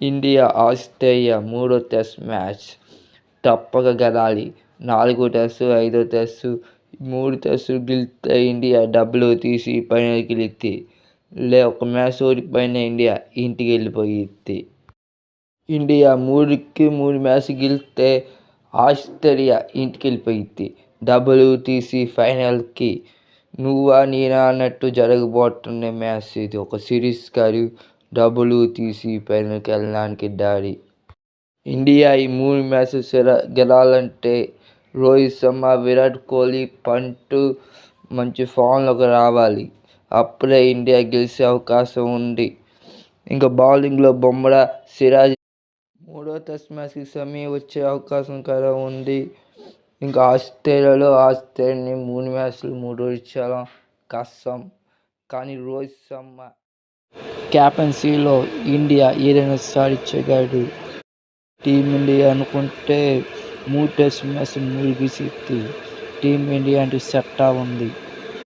India Australia మూడో test match తప్పక గెలాలి. 4 test, 5 test 3 టెస్టులు గెలిస్తే ఇండియా డబ్బులు తీసి ఫైనల్కి వెళిద్ది. ఒక మ్యాచ్ ఓడిపోయిన ఇండియా ఇంటికి వెళ్ళిపోయిద్ది. ఇండియా 3 మ్యాచ్లు గెలిస్తే ఆస్ట్రేలియా ఇంటికి వెళ్ళిపోయిద్ది. డబ్బులు తీసి ఫైనల్కి నువ్వా నేనా అన్నట్టు జరగబోతున్న మ్యాచ్ ఇది. ఒక సిరీస్ కాదు, డబ్బులు తీసి ఫైనల్కి వెళ్ళడానికి దారి. ఇండియా ఈ 3 మ్యాచ్లు గెలాలంటే రోహిత్ శర్మ, విరాట్ కోహ్లీ, పంట్ మంచి ఫామ్లోకి రావాలి. అప్పుడే ఇండియా గెలిచే అవకాశం ఉంది. ఇంకా బౌలింగ్లో బుమ్రా, సిరాజ్. మూడో టెస్ట్ మ్యాచ్కి సెమీ వచ్చే అవకాశం కూడా ఉంది. ఇంకా ఆస్ట్రేలియాని 3 మ్యాచ్లు 3 ఓడించడం కష్టం. కానీ రోహిత్ శర్మ క్యాప్టెన్సీలో ఇండియా ఏదైనా సాధించగలదు. టీమిండియా అనుకుంటే 3 టెస్ట్ మ్యాచ్లు 3 గెలిచిద్ది. టీమిండియా అంటే సత్తా ఉంది.